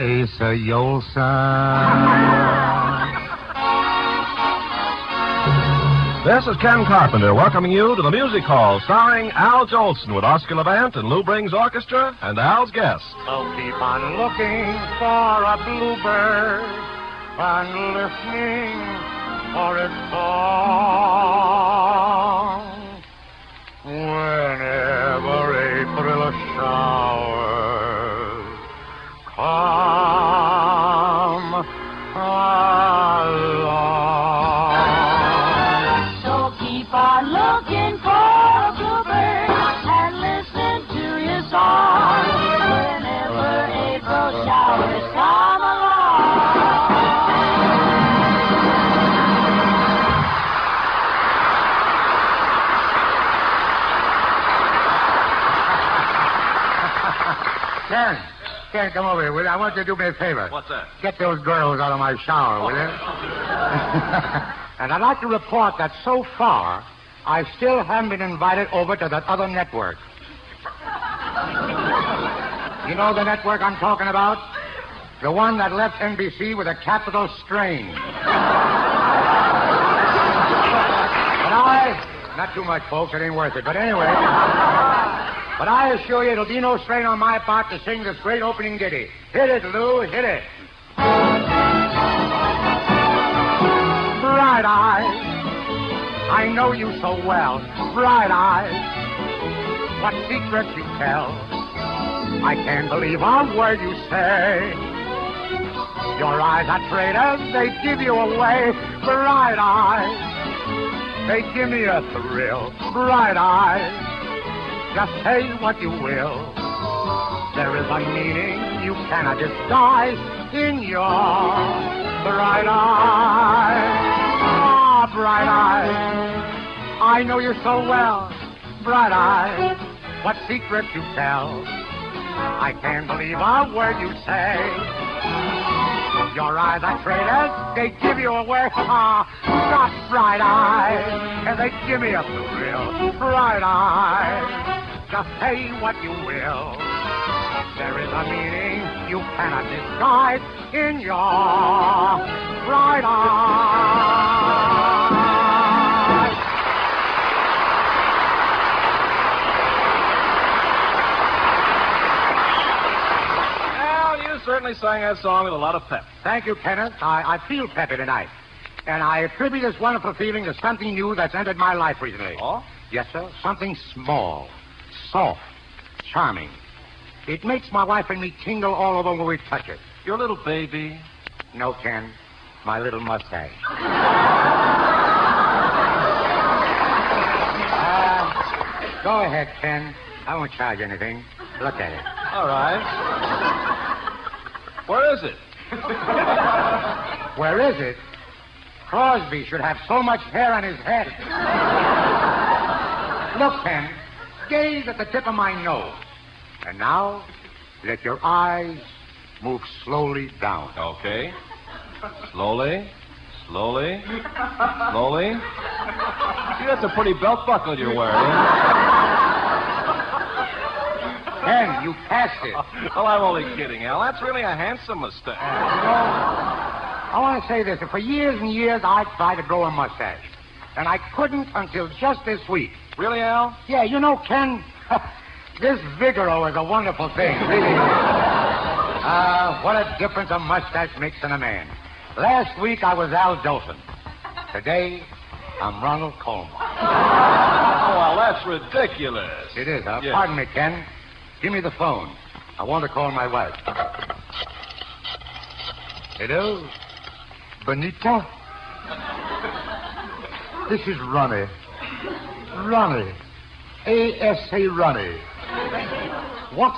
Ace Jolson. This is Ken Carpenter welcoming you to the Music Hall, starring Al Jolson with Oscar Levant and Lou Bring's orchestra and Al's guests. So keep on looking for a bluebird and listening for its song. Whenever April showers come along. So keep on looking for a bluebird and listen to his song. Whenever April showers come along. Ken, come over here, will you? I want you to do me a favor. What's that? Get those girls out of my shower, will you? And I'd like to report that so far, I still haven't been invited over to that other network. You know the network I'm talking about? The one that left NBC with a capital strain. Not too much, folks. It ain't worth it. But anyway... But I assure you, it'll be no strain on my part to sing this great opening ditty. Hit it, Lou, hit it. Bright eyes, I know you so well. Bright eyes, what secrets you tell. I can't believe a word you say. Your eyes are traitors, they give you away. Bright eyes, they give me a thrill. Bright eyes, just say what you will. There is a meaning you cannot disguise in your bright eyes. Ah, bright eyes, I know you so well. Bright eyes, what secrets you tell. I can't believe a word you say. Your eyes are traitors, they give you away. Ah, not bright eyes, and they give me a thrill. Bright eyes, just say what you will. There is a meaning you cannot disguise in your bright eyes. Al, you certainly sang that song with a lot of pep. Thank you, Kenneth. I feel peppy tonight. And I attribute this wonderful feeling to something new that's entered my life recently. Oh? Yes, sir. Something small, soft, charming. It makes my wife and me tingle all over when we touch it. Your little baby. No, Ken. My little mustache. Go ahead, Ken. I won't charge anything. Look at it. All right. Where is it? Where is it? Crosby should have so much hair on his head. Look, Ken. Gaze at the tip of my nose. And now, let your eyes move slowly down. Okay. Slowly. Slowly. Slowly. See, that's a pretty belt buckle you're wearing. Ken, you passed it. Well, I'm only kidding, Al. That's really a handsome mustache. I want to say this. For years and years, I've tried to grow a mustache. And I couldn't until just this week. Really, Al? Yeah, you know, Ken, this Vigoro is a wonderful thing. Really is. What a difference a mustache makes in a man. Last week, I was Al Jolson. Today, I'm Ronald Colman. Oh, well, that's ridiculous. It is, huh? Yeah. Pardon me, Ken. Give me the phone. I want to call my wife. Hello? Bonita? This is Ronnie. Ronnie. A.S.A. Ronnie. What?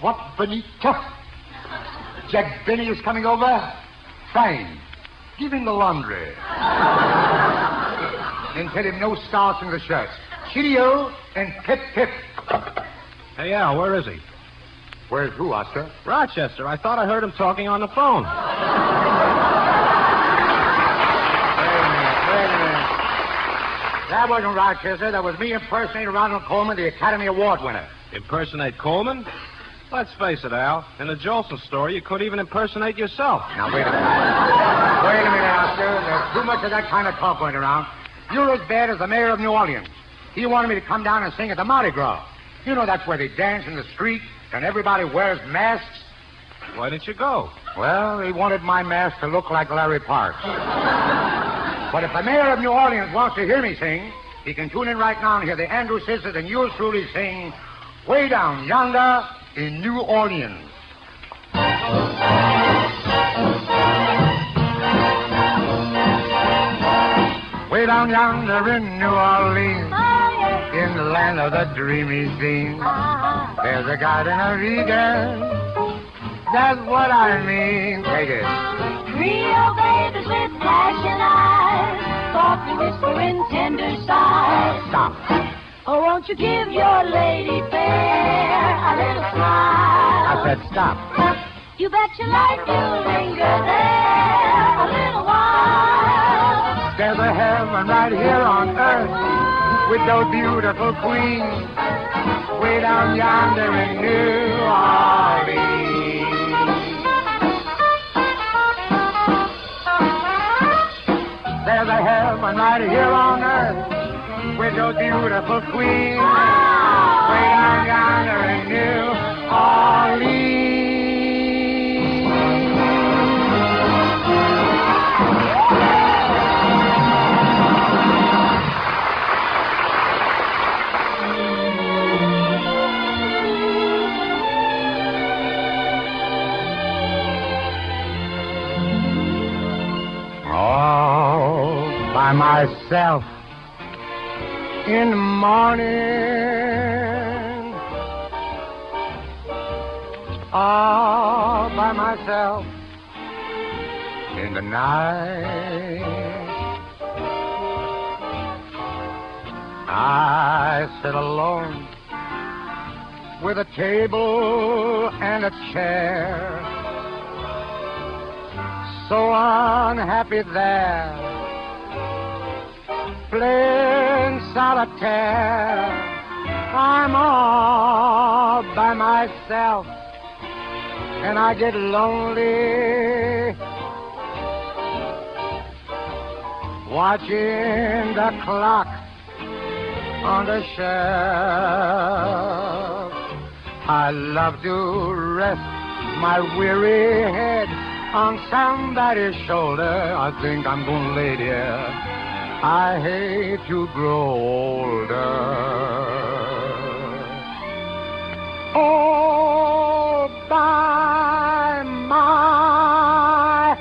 What, Bonita? Jack Benny is coming over? Fine. Give him the laundry. And tell him no starch in the shirts. Cheerio and pip pip. Hey, Al, where is he? Where's who, Oscar? Rochester. I thought I heard him talking on the phone. Wait a minute. That wasn't Rochester. That was me impersonating Ronald Colman, the Academy Award winner. Impersonate Coleman? Let's face it, Al. In the Jolson story, you could even impersonate yourself. Now, wait a minute. Wait a minute, Oscar. There's too much of that kind of talk going around. You're as bad as the mayor of New Orleans. He wanted me to come down and sing at the Mardi Gras. You know that's where they dance in the street and everybody wears masks. Why didn't you go? Well, he wanted my mask to look like Larry Parks. But if the mayor of New Orleans wants to hear me sing, he can tune in right now and hear the Andrew Sisters and yours truly sing Way Down Yonder in New Orleans. Way down yonder in New Orleans, in the land of the dreamy scene, there's a garden of Eden. That's what I mean. Take it. Real babies with flashing eyes, softly whispering tender sighs. Stop. Oh, won't you give your lady fair a little smile? I said stop. You bet your life you'll linger there a little while. There's a heaven right here on earth with those beautiful queens way down yonder in New Orleans. There's a heaven right here on earth with those beautiful queens way down yonder in New Orleans. By myself in the morning, all by myself in the night. I sit alone with a table and a chair, so unhappy there, playing solitaire. I'm all by myself, and I get lonely watching the clock on the shelf. I love to rest my weary head on somebody's shoulder. I think I'm gonna lay there. I hate to grow older. Oh, by myself.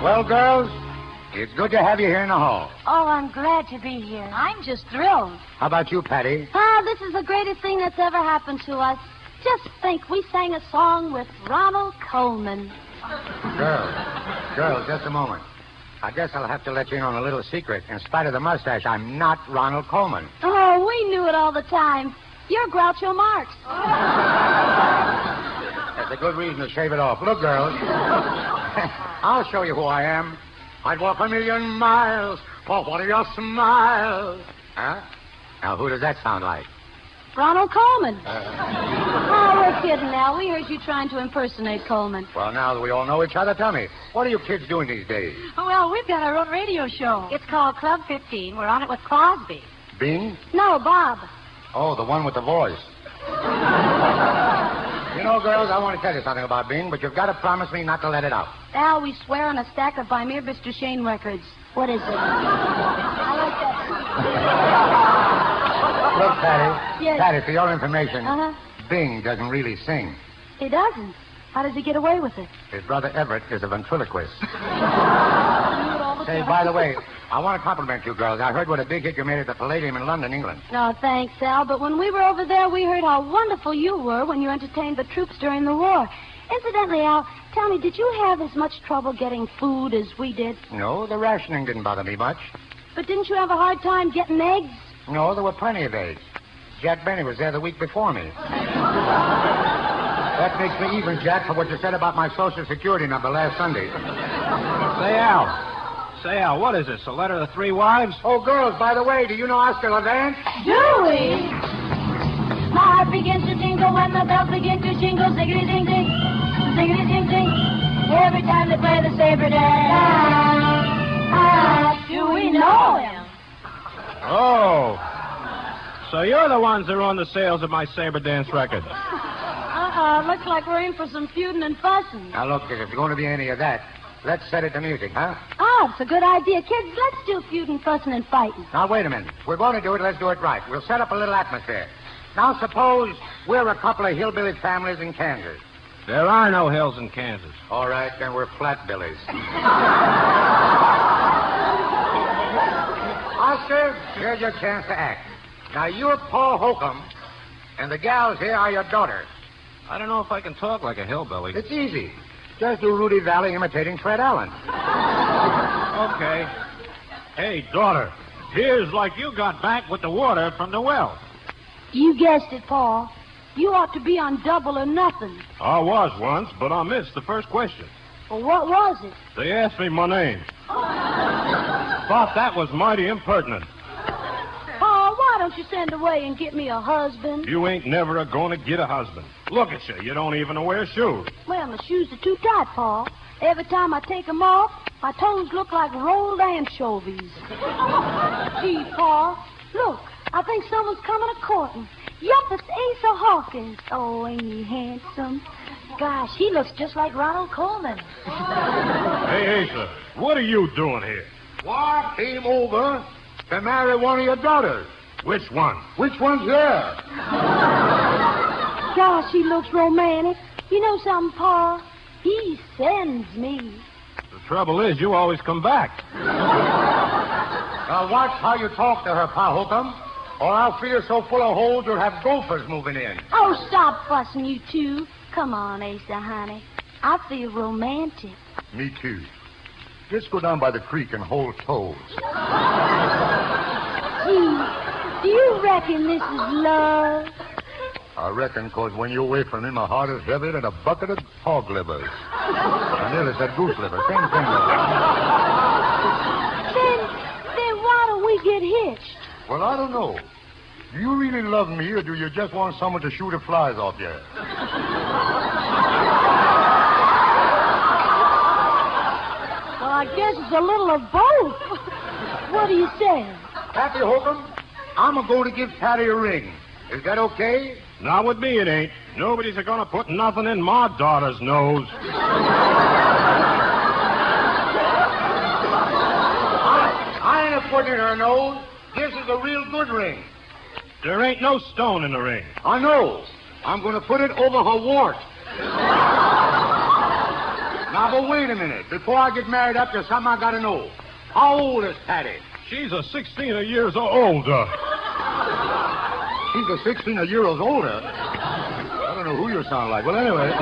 Well, girls, it's good to have you here in the hall. Oh, I'm glad to be here. I'm just thrilled. How about you, Patty? This is the greatest thing that's ever happened to us. Just think, we sang a song with Ronald Coleman. Girls, just a moment. I guess I'll have to let you in on a little secret. In spite of the mustache, I'm not Ronald Coleman. Oh, we knew it all the time. You're Groucho Marx. That's a good reason to shave it off. Look, girls, I'll show you who I am. I'd walk 1,000,000 miles for one of your smiles. Huh? Now, who does that sound like? Ronald Coleman. Oh, we're kidding now. We heard you trying to impersonate Coleman. Well, now that we all know each other, tell me, what are you kids doing these days? Well, we've got our own radio show. It's called Club 15. We're on it with Crosby. Bing? No, Bob. Oh, the one with the voice. You know, girls, I want to tell you something about Bing, but you've got to promise me not to let it out. Al, we swear on a stack of By Mere Mr. Shane records. What is it? I like that. Look, Patty. Yes. Patty, for your information, Uh-huh. Bing doesn't really sing. He doesn't. How does he get away with it? His brother Everett is a ventriloquist. You do it all the Say, time. by the way, I want to compliment you girls. I heard what a big hit you made at the Palladium in London, England. No, thanks, Al. But when we were over there, we heard how wonderful you were when you entertained the troops during the war. Incidentally, Al, tell me, did you have as much trouble getting food as we did? No, the rationing didn't bother me much. But didn't you have a hard time getting eggs? No, there were plenty of eggs. Jack Benny was there the week before me. That makes me even, Jack, for what you said about my Social Security number last Sunday. Say, Al, what is this, a letter to 3 wives? Oh, girls, by the way, do you know Oscar Levant? Do we? My heart begins to tingle when the bells begin to jingle. Ziggity ding ding, ziggity ding ding. Every time they play the saber dance. Do we know him? Oh. So you're the ones that run the sales of my saber dance record. Looks like we're in for some feuding and fussing. Now, look, if there's going to be any of that, let's set it to music, huh? Oh, it's a good idea. Kids, let's do feuding, fussing, and fighting. Now, wait a minute. If we're going to do it, let's do it right. We'll set up a little atmosphere. Now, suppose we're a couple of hillbilly families in Kansas. There are no hills in Kansas. All right, then we're flatbillies. Oscar, here's your chance to act. Now, you're Paul Holcomb, and the gals here are your daughters. I don't know if I can talk like a hillbilly. It's easy. Just do Rudy Valley imitating Fred Allen. Okay. Hey, daughter, here's like you got back with the water from the well. You guessed it, Paul. You ought to be on Double or Nothing. I was once, but I missed the first question. Well, what was it? They asked me my name. Thought that was mighty impertinent. Paul, why don't you send away and get me a husband? You ain't never a-gonna get a husband. Look at you. You don't even wear shoes. Well, my shoes are too tight, Paul. Every time I take them off, my toes look like rolled anchovies. Gee, Paul, look. I think someone's coming a-courting. Yup, it's Asa Hawkins. Oh, ain't he handsome? Gosh, he looks just like Ronald Coleman. Hey, Asa, what are you doing here? What came over to marry one of your daughters? Which one? Which one's there? Gosh, he looks romantic. You know something, Paul? He sends me. The trouble is, you always come back. Now, watch how you talk to her, Pa Holcomb, or I'll feel so full of holes you'll have gophers moving in. Oh, stop fussing, you two. Come on, Asa, honey. I feel romantic. Me too. Let's go down by the creek and hold toes. Gee, do you reckon this is love? I reckon, 'cause when you're away from me, my heart is heavier than a bucket of hog livers. I nearly said goose liver. Same thing. Then why don't we get hitched? Well, I don't know. Do you really love me, or do you just want someone to shoot the flies off you? Well, I guess it's a little of both. What do you say? Happy Holcomb, I'm going to give Patty a ring. Is that okay? Not with me, it ain't. Nobody's gonna put nothing in my daughter's nose. I ain't putting in her nose. This is a real good ring. There ain't no stone in the ring. I know. I'm going to put it over her wart. Now, but wait a minute. Before I get married up, there's something I got to know. How old is Patty? She's a 16 years older. She's a 16 years older? I don't know who you sound like. Well, anyway.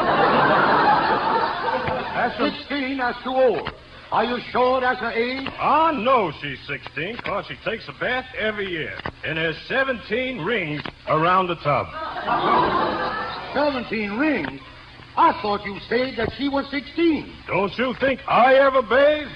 That's 16. That's too old. Are you sure that's her age? I know she's 16 because she takes a bath every year. And there's 17 rings around the tub. 17 rings? I thought you said that she was 16. Don't you think I ever bathe?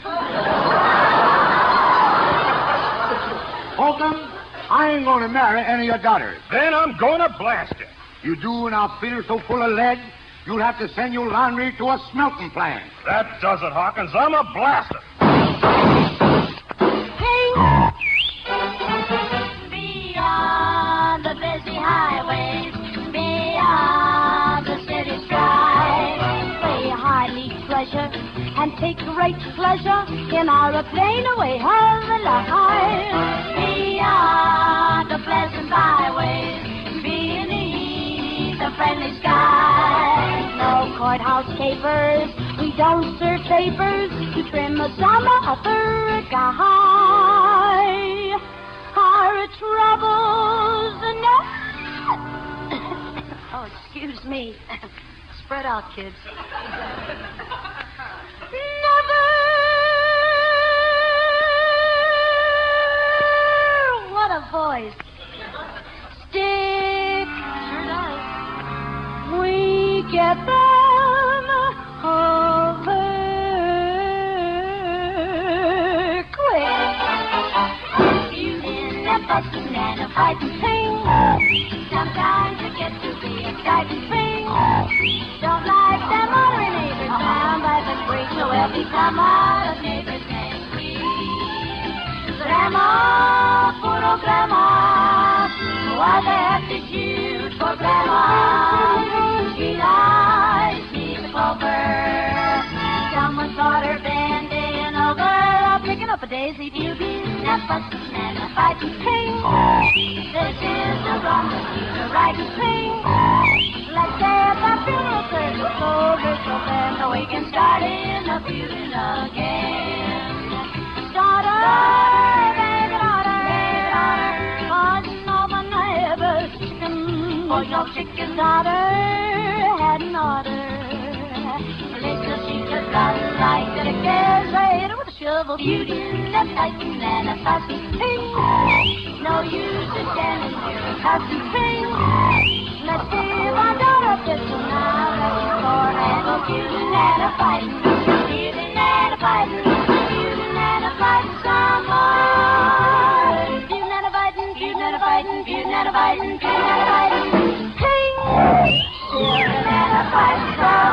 Holcomb, I ain't going to marry any of your daughters. Then I'm going to blast it. You do, and I'll feel so full of lead, you'll have to send your laundry to a smelting plant. That does it, Hawkins. I'm a blaster. Beyond the busy highways, beyond the city skies, Play highly pleasure and take great pleasure in our plane away of the life. beyond the pleasant byways, beneath the friendly skies. No courthouse capers, we don't serve papers to trim the summer a third guy. Our troubles oh, excuse me. Spread out, kids. Never. What a voice. Stick. Sure does. fussing and a fighting thing. Sometimes it gets to be a exciting thing. Don't like them other neighbors down by the creek, so every time our neighbors next week. Grandma, poor old Grandma, why the heck did you for Grandma? She lies, she's a pauper. Someone caught her bending over, picking up a daisy beauty, a fussing and a fighting thing. This is the wrong, the right thing. Let's say at the funeral service, so then we can start in a feuding again. Daughter, baby daughter, causing all the neighbors chicken. For your chicken daughter had an order. Later she just got like that again. Later with a shovel, beauty, and fighting and a fussy thing. No use in standing here and fussy thing. Let's give our daughter a pistol now. Let's for and a feuding and a fighting, feuding and a fighting, feuding and a fighting some more. Feuding and a fighting, feuding and a fighting, feuding and a fighting, feuding and a fighting, ting. Feuding and a fighting some more.